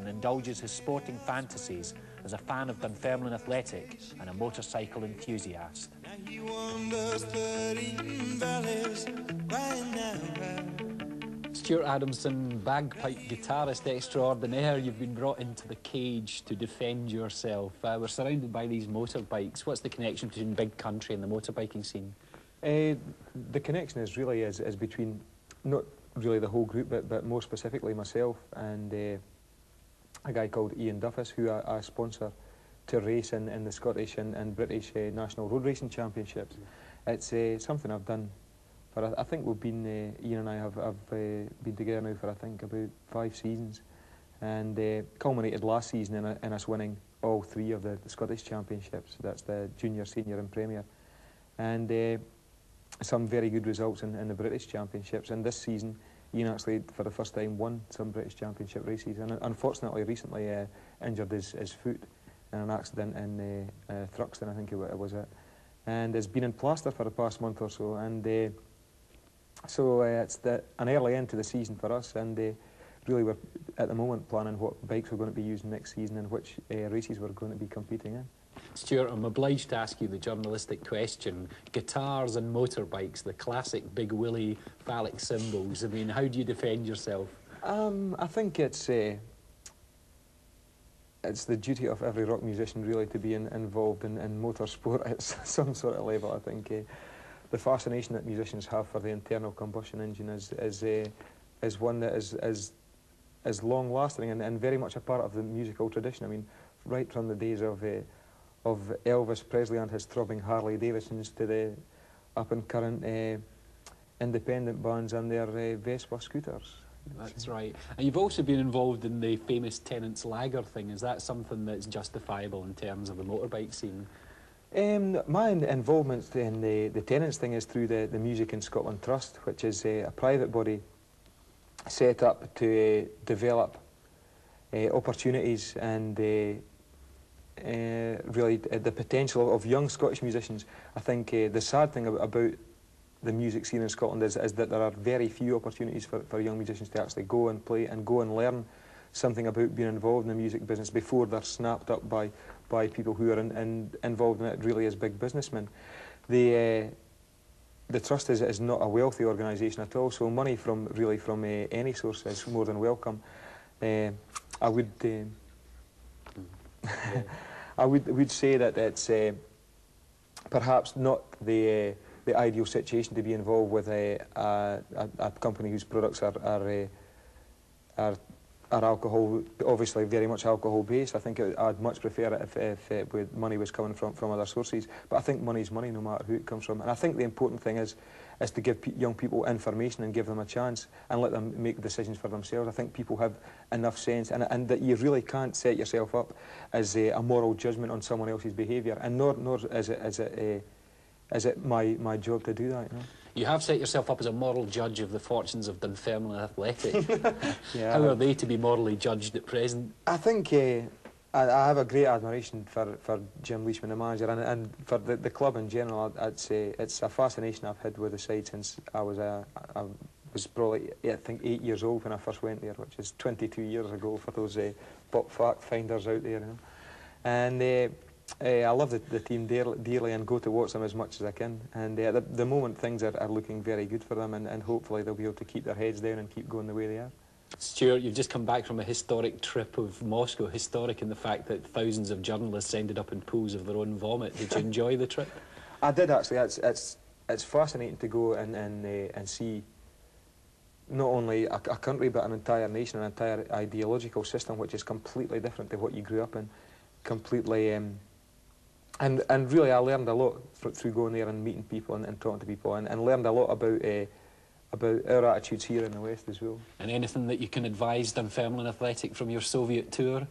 and indulges his sporting fantasies as a fan of Dunfermline Athletic and a motorcycle enthusiast. Now he wanders 13 valleys, Stuart Adamson, bagpipe guitarist extraordinaire, you've been brought into the cage to defend yourself. We're surrounded by these motorbikes. What's the connection between big country and the motorbiking scene? The connection is really is between not really the whole group, but more specifically myself and a guy called Ian Duffus, who I sponsor to race in the Scottish and British National Road Racing Championships. It's something I've done. But I think we've been, Ian and I have been together now for I think about 5 seasons, and culminated last season in us winning all 3 of the Scottish Championships. That's the Junior, Senior and Premier, and some very good results in the British Championships. And this season, Ian actually for the first time won some British Championship races, and unfortunately recently injured his foot in an accident in Thruxton, I think it was it, and has been in plaster for the past month or so, and so it's an early end to the season for us, and really we're at the moment planning what bikes we're going to be using next season and which races we're going to be competing in. Stuart, I'm obliged to ask you the journalistic question. Guitars and motorbikes, the classic big willy phallic symbols. I mean, how do you defend yourself? I think it's the duty of every rock musician really to be involved in motorsport at some sort of level. I think the fascination that musicians have for the internal combustion engine is one that is long-lasting and very much a part of the musical tradition. I mean, right from the days of Elvis Presley and his throbbing Harley Davidsons to the up-and-current independent bands and their Vespa scooters. That's right. And you've also been involved in the famous Tennant's Lager thing. Is that something that's justifiable in terms of the motorbike scene? My involvement in the Tennants thing is through the Music in Scotland Trust, which is a private body set up to develop opportunities and really the potential of young Scottish musicians. I think the sad thing about the music scene in Scotland is that there are very few opportunities for young musicians to actually go and play and go and learn something about being involved in the music business before they're snapped up by people who are involved in it really as big businessmen. The Trust is not a wealthy organisation at all, so money from any source is more than welcome. I would I would say that it's perhaps not the ideal situation to be involved with a company whose products are alcohol, obviously very much alcohol based. I think I'd much prefer it if money was coming from other sources. But I think money's money no matter who it comes from. And I think the important thing is to give young people information and give them a chance and let them make decisions for themselves. I think people have enough sense and that you really can't set yourself up as a moral judgment on someone else's behaviour, and nor is it my job to do that. You know? You have set yourself up as a moral judge of the fortunes of Dunfermline Athletic. Yeah, how are they to be morally judged at present? I think I have a great admiration for Jim Leishman, the manager, and for the club in general. I'd say it's a fascination I've had with the side since I was probably, I think, 8 years old when I first went there, which is 22 years ago for those pop fact finders out there. You know? And I love the team dearly and go to watch them as much as I can. And at the moment things are looking very good for them, and hopefully they'll be able to keep their heads down and keep going the way they are. Stuart, you've just come back from a historic trip of Moscow, historic in the fact that thousands of journalists ended up in pools of their own vomit. Did you enjoy the trip? I did actually. It's fascinating to go and see not only a country but an entire nation, an entire ideological system which is completely different to what you grew up in, completely. And really I learned a lot through going there and meeting people and talking to people, and learned a lot about our attitudes here in the West as well. And anything that you can advise Dunfermline Athletic from your Soviet tour?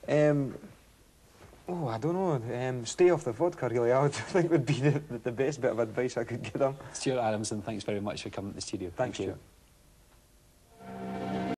Oh, I don't know. Stay off the vodka, really, I would think would be the best bit of advice I could give them. Stuart Adamson, thanks very much for coming to the studio. Thanks, Stuart.